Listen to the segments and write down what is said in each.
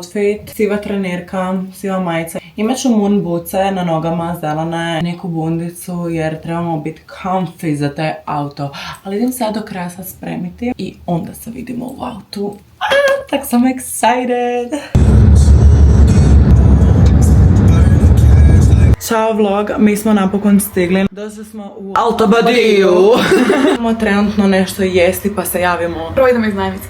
outfit, siva trenirka, siva majica. Imat ću moon bootse na nogama, zelene, neku bundicu jer trebamo biti comfy za taj auto. Ali idem sad do kraja sad spremiti i onda se vidimo u autu. Tak sam excited! Ćao vlog, mi smo napokon stigli. Došli smo u Altabadiju. Imamo trenutno nešto jesti pa se javimo. Prvo idemo iznajmiti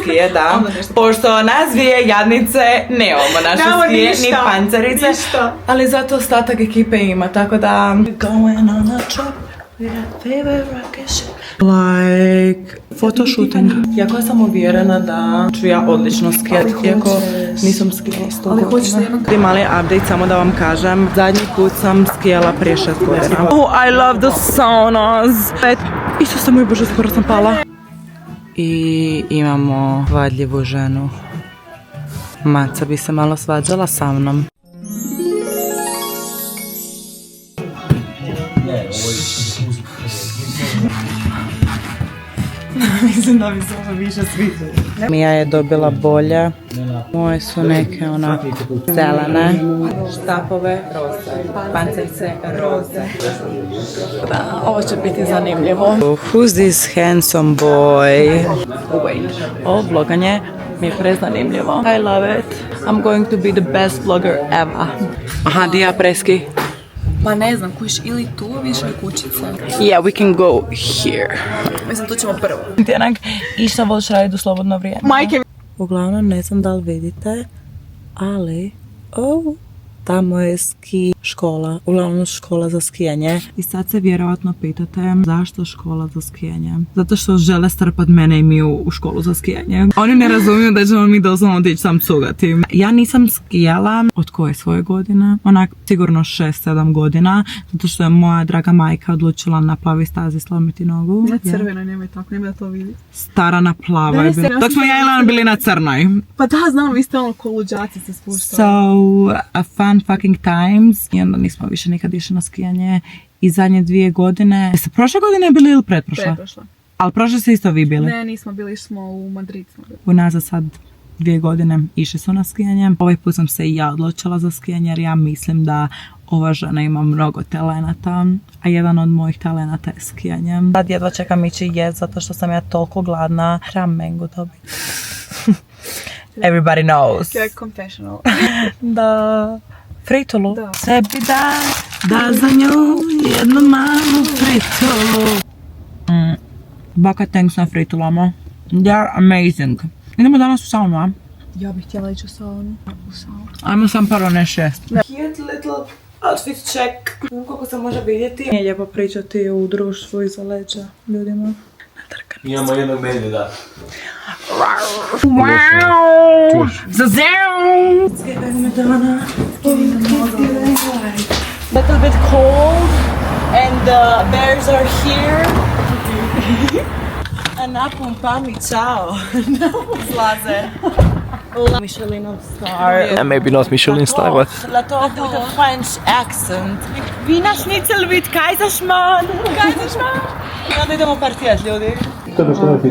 skije. Da. Pošto nas dvije jadnice nemamo naše skije, ni pancerice. Ništa. Ali zato ostatak ekipe ima, tako da... Going on a trip with a favorite rocket ship. Like, photoshooting. Jako sam uvjerena da ću ja odlično skijati, iako nisam skijala 100 godina. Ali hoćeš jednog... Mali update, samo da vam kažem. Zadnji put sam skijala prije 6 godina. Oh, I love the saunas. Isuse moj Bože, skoro sam pala. I imamo vadljivu ženu. Maca bi se malo svađala sa mnom. Mislim da mi se ovo više sviđa. Mija je dobila bolje. Moje su neke onako zelene. Štapove roze. Pancerice roze. Da, ovo će biti zanimljivo. Who's this handsome boy? Wait. Ovo vloganje mi je prezanimljivo. I love it. I'm going to be the best vlogger ever. Aha, di ja preski? Pa ne znam, kuš ili tu više ili kućica. Yeah, we can go here. Mislim, tu ćemo prvo. Tjenak, i šta voliš raditi u slobodno vrijeme? Majke! Uglavnom, ne znam da li vidite, ali... tamo je ski škola, uglavnom škola za skijanje. I sad se vjerojatno pitate zašto škola za skijanje? Zato što žele strpat mene i Miju u školu za skijanje. Oni ne razumiju da ćemo mi doslovno otići sam cugati. Ja nisam skijala od koje svoje godine? Onak sigurno 6-7 godina. Zato što je moja draga majka odlučila na plavoj stazi slomiti nogu. Na crvenoj, nemoj tako, nemoj da to vidi. Stara na plavoj. Dok smo ja i Lana bili na crnoj. Pa da, znam, vi ste ono ko luđaci se spuštali. So, a fun fucking times. I onda nismo više nikad išli na skijanje. I zadnje 2 godine... Jeste prošle godine bili ili pretprošla? Pretprošla. Ali prošle se isto vi bili? Ne, nismo bili, smo u Madrid. Unazad sad 2 godine išli su na skijanje. Ovaj put sam se i ja odlučila za skijanje jer ja mislim da ova žena ima mnogo talenata, a jedan od mojih talenata je skijanje. Sad jedva čekam ići jest zato što sam ja toliko gladna. Trebam mango dobiti. Everybody knows. Like confessional. Da. Fritolu. Da. Sebi da za nju jednu malu fritolu. Baka tanks na fritolama. They're amazing. Idemo danas u saunu, a? Ja bih htjela ići u saunu. Ajmo sam prvo ne 6. Cute little outfit check. Znam koliko se može vidjeti. Nije lijepo pričati u društvu iza leđa ljudima. Imamo jednog medvjeda. Wow! Za zero! It's getting Madonna. Little bit cold and the bears are here. A napun pa mi čao. Zlaze. Michelin star. Yeah, maybe not Michelin star, but... La talk with a French accent. Wiener Schnitzel with Kaiserschmarrn. Kaiserschmarrn. I onda idemo partijat, ljudi. Ok,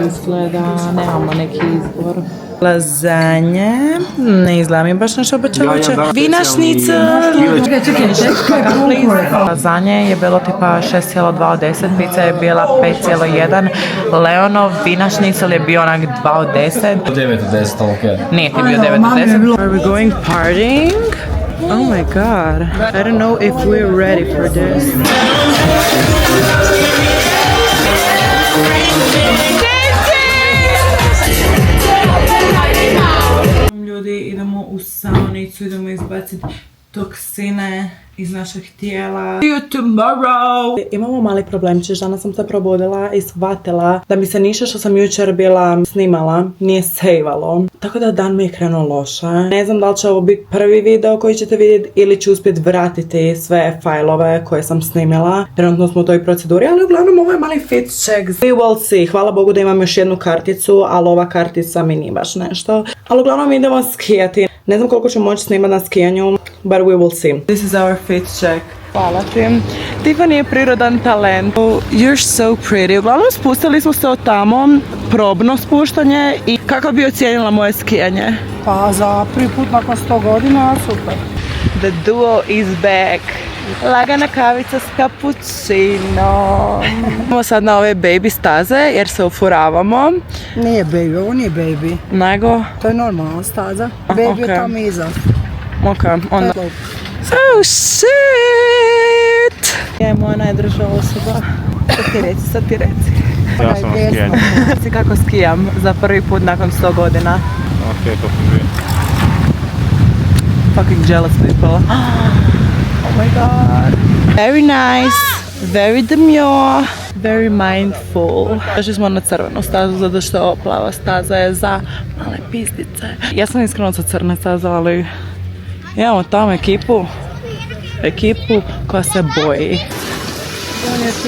izgleda, nemamo neki izbor. Lazanje, ne izgleda mi baš nešto obećavajuće. Wiener Schnitzel. Lazanje je bilo tipa 6,2 od 10, pizza je bila 5,1. Leonov Wiener Schnitzel je bio onak 2 od 10. 9 od 10, ali okej. Nije ti bio 9 od 10. Are we going partying? Oh my god. I don't know if we're ready for this. Ljudi, idemo u saunicu, idemo izbaciti toksine iz našeg tijela. See you tomorrow! Imamo mali problemčić, danas sam se probudila i shvatila da mi se ništa što sam jučer bila snimala nije sejvalo. Tako da dan mi je krenuo loše. Ne znam da li će ovo biti prvi video koji ćete vidjeti ili ću uspjeti vratiti sve fajlove koje sam snimila. Trenutno smo u toj proceduri, ali uglavnom ovo je mali fit check. We will see. Hvala Bogu da imam još jednu karticu, ali ova kartica mi nije baš nešto. Ali uglavnom idemo skijati. Ne znam koliko ću moći snimati na skijanju, but we will see. This is our fit check. Hvala ti. Tiffany je prirodan talent. Oh, you're so pretty. Uglavnom spustili smo se od tamo, probno spuštanje i kako bi ocijenila moje skijanje? Pa za prvi put nakon 100 godina, super. The duo is back. Lagana kavica s kapućinom. Idemo sad na ove baby staze jer se ufuravamo. Nije baby, ovo nije baby. Nego? To je normalna staza. Baby je tamo iza. Ok, onda. Oh shit! Ja je moja najdraža osoba. Sad ti reci. Ja sam na skijanju. Si kako skijam za prvi put nakon 100 godina. Ok, to sam bio. Fucking jealous people. Oh my god. Very nice, very demure, very mindful. Došli smo na crvenu stazu zato što plava staza je za male pizdice. Ja sam iskreno za crne staze, ali imamo tamo ekipu koja se boji.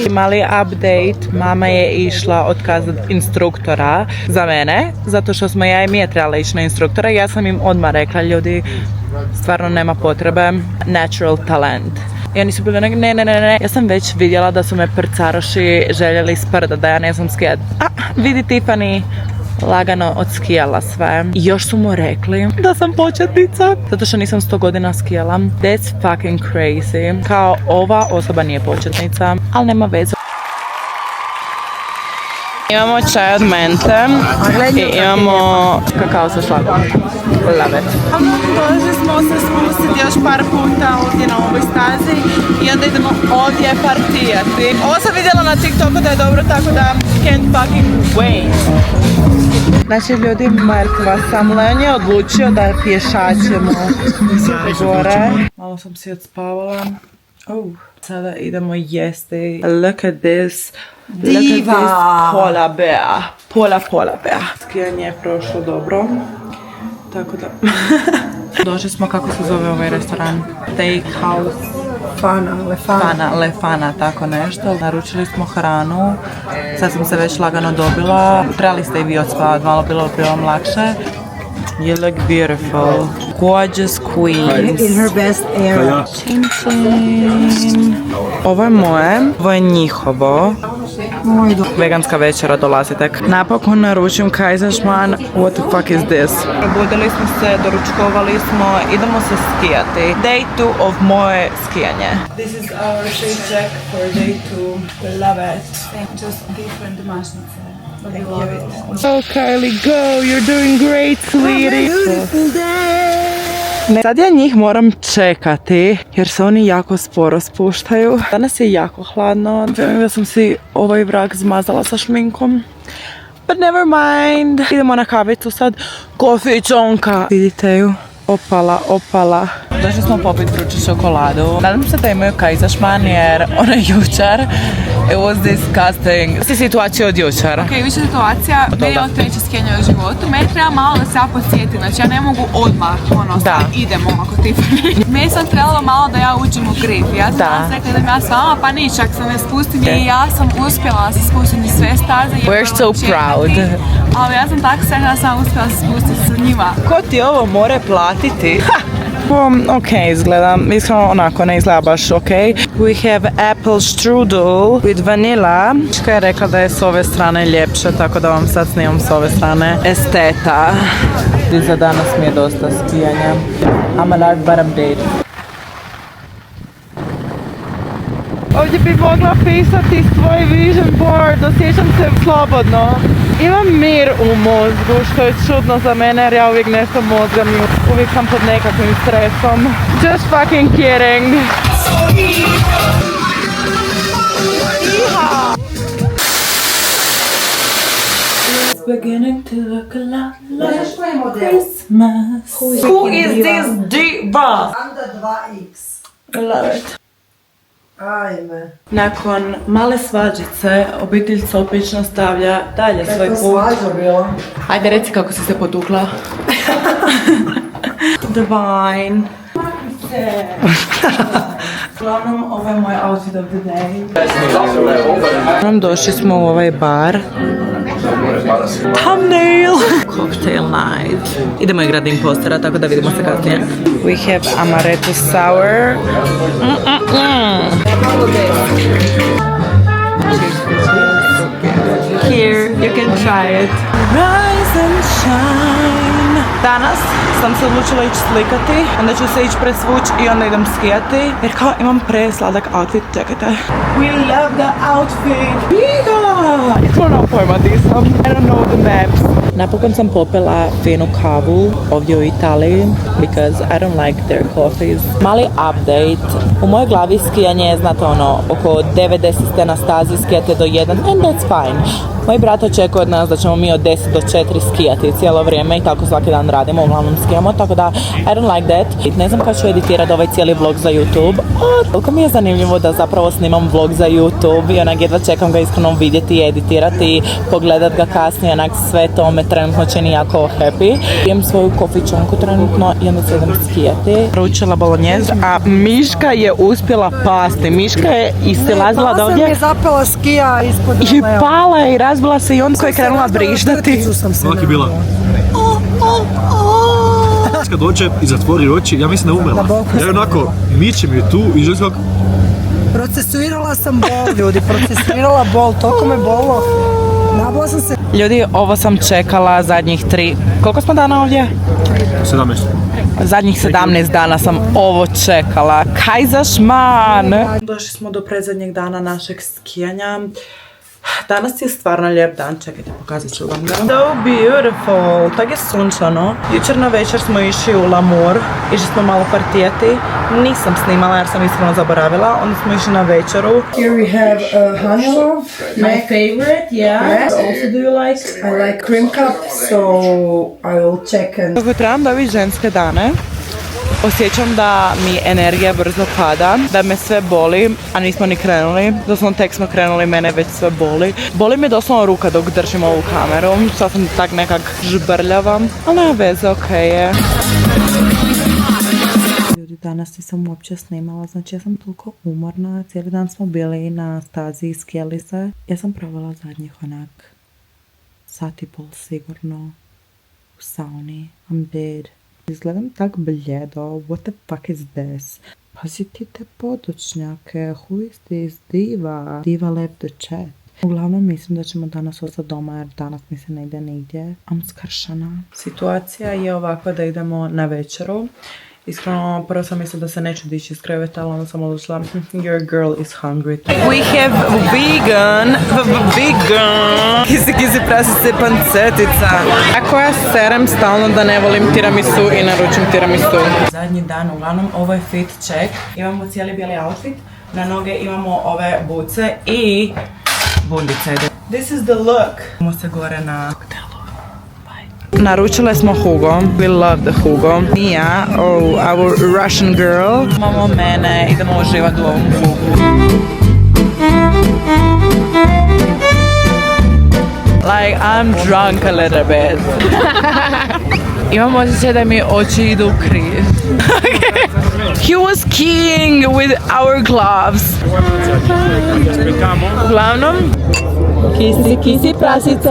Mali update, mama je išla otkazati instruktora za mene, zato što smo ja i mi je trebala ići na instruktora. Ja sam im odmah rekla, ljudi, stvarno nema potrebe, natural talent. I oni su bili ne. Ja sam već vidjela da su me prcaroši željeli sprdat, da ja ne znam skijat. Vidi Tiffany, lagano odskijala sve. I još su mu rekli da sam početnica, zato što nisam 100 godina skijala. That's fucking crazy. Kao ova osoba nije početnica, ali nema veze. Imamo čaj od mente i imamo kakao sa šlagom. Love it. Došli smo se spustiti još par puta ovdje na ovoj stazi i onda idemo ovdje partijati. Ovo sam vidjela na TikToku da je dobro, tako da can't fucking wait. Znači ljudi, Markova sam Len odlučio da pješačemo gore. Malo sam si odspavala. Sada idemo jesti. Look at this. Diva! Look at this pola bea. Pola bea. Skijanje je prošlo dobro. Tako da... Došli smo, kako se zove ovaj restoran? Steakhouse. Lefana, tako nešto. Naručili smo hranu. Sad sam se već lagano dobila. Trebali ste i vi odspavati, malo bilo bi vam lakše. You look beautiful. Gorgeous queens. In her best era. Chin chin. Ovo je moje, ovo je njihovo. Veganska večera dolazi tek. Napokon naručim Kaiserschmarrn. What the fuck is this? Probudili smo se, doručkovali smo, idemo se skijati. Day 2 of moje skijanje. This is our paycheck for day 2. We love it. Just different mašnice. Oh Kylie, go! You're doing great, sweetie! Sad ja njih moram čekati jer se oni jako sporo spuštaju. Danas je jako hladno. Vjerujem da sam si ovaj vrak zmazala sa šminkom. But never mind. Idemo na kavicu sad. Kofičonka. Vidite ju. Opala. Došli smo popiti vruću čokoladu. Nadam se da imaju Kaiserschmarrn jer ona jučer. It was disgusting. Sti situacija od jučer. Ok, više situacija, meni je ovo treće skijanje u životu. Meni treba malo da se ja podsjetim, znači ja ne mogu odmah, idemo ako ti Meni sam trebalo malo da ja uđem u grip. Ja sam danas rekla da ja s vama, pa ničak sam ne spustim i ja sam uspjela se spustiti sve staze. We're so proud. Ali ja sam tako sretna da sam uspjela se spustiti s njima. Ko ti ovo more platiti? Ok, izgleda, iskreno onako ne izgleda baš ok. We have apple strudel with vanilla. Čka je rekla da je s ove strane ljepše, tako da vam sad snimam s ove strane esteta. I za danas mi je dosta skijanja. I'm a large but update. Ovdje bi mogla pisati svoj vision board, osjećam se slobodno. Imam mir u mozgu, što je čudno za mene jer ja uvijek nešto mozgam i uvijek sam pod nekakvim stresom. Just fucking kidding. It's beginning to look a lot like Christmas. Who is this diva? Under 2x. I love it. Ajme. Nakon male svađice, obitelj se obično stavlja dalje svoj put. Svađa bila. Ajde, reci kako si se potukla. Divine. Uglavnom, ovo je moj outfit of the day. Došli smo u ovaj bar. Thumbnail! Cocktail night. Idemo igrati impostera, tako da vidimo se kasnije. We have amaretto sour. Here, you can try it. Rise and shine. Danas sam se odlučila ići slikati, onda ću se ići presvući i onda idem skijati. Jer kao imam presladak outfit, čekajte. We love the outfit. Biga! Iskreno nemam pojma di sam. I don't know the maps. Napokon sam popila finu kavu ovdje u Italiji, because I don't like their coffees. Mali update. U mojoj glavi skijanje je, znate ono, oko 90 ste na stazi, skijate do 1, and that's fine. Moj brat očekuje od nas da ćemo mi od 10 do 4 skijati cijelo vrijeme i tako svaki dan radimo, uglavnom skijamo, tako da I don't like that. Ne znam kad ću editirati ovaj cijeli vlog za YouTube. Toliko mi je zanimljivo da zapravo snimam vlog za YouTube i onak jedva čekam ga iskreno vidjeti i editirati i pogledat ga kasnije, onak sve to me trenutno čini jako happy. Pijem svoju kofičonku trenutno i onda se idem skijati. Ručila bolognese, a Miška je uspjela pasti. Miška je istilazila do ovdje. Sam je zapela skija ispod I pala je i razbila se i on koji je krenula briždati. Ovak je bila. Kad dođe i zatvori oči, ja mislim da je umrla. Ja onako mičem je tu i želim kako... Procesuirala sam bol, ljudi, procesuirala bol, toliko me bolo. Nabila sam se. Ljudi, ovo sam čekala zadnjih 3... Koliko smo dana ovdje? 17. Zadnjih 17 dana sam ovo čekala. Kaiserschmarrn! Došli smo do predzadnjeg dana našeg skijanja. Danas je stvarno lijep dan, čekajte, pokazat ću vam ga. So beautiful, tak je sunčano. Jučer na večer smo išli u L'Amour, išli smo malo partijeti. Nisam snimala jer sam iskreno zaboravila, onda smo išli na večeru. Here we have honey love. My favorite, yeah. Also do you like? I like cream cup, so I will check and... Kako trebam da ovih ženske dane, osjećam da mi energija brzo pada, da me sve boli, a nismo ni krenuli. Doslovno tek smo krenuli, mene već sve boli. Boli me doslovno ruka dok držim ovu kameru, sad sam tak nekak žbrljava, ali nema veze, okej je. Ljudi, danas nisam uopće snimala, znači ja sam toliko umorna, cijeli dan smo bili na stazi i skijali se. Ja sam provela zadnjih onak sat i pol sigurno u sauni. I'm dead. Izgledam tak bljedo, what the fuck is this? Pazite te podočnjake, who is this diva? Diva left the chat. Uglavnom mislim da ćemo danas ostati doma jer danas mi se ne ide nigdje. Am skršana. Situacija je ovakva da idemo na večeru. Iskreno, prvo sam mislila da se neću dići iz kreveta, ali onda sam odlučila, your girl is hungry. We have vegan, kisi prasice pancetica. Ako ja serem stalno da ne volim tiramisu i naručim tiramisu. Zadnji dan, uglavnom, ovo je fit check. Imamo cijeli bijeli outfit, na noge imamo ove buce i bundice. This is the look. Idemo se gore na hotelu. Naručile smo Hugo. We love the Hugo. Mia, our Russian girl. Imamo mene, idemo uživati u ovom Hugu. Like, I'm drunk a little bit. Imam osjećaj da mi oči idu u križ. He was skiing with our gloves. Uglavnom, kisi prasice.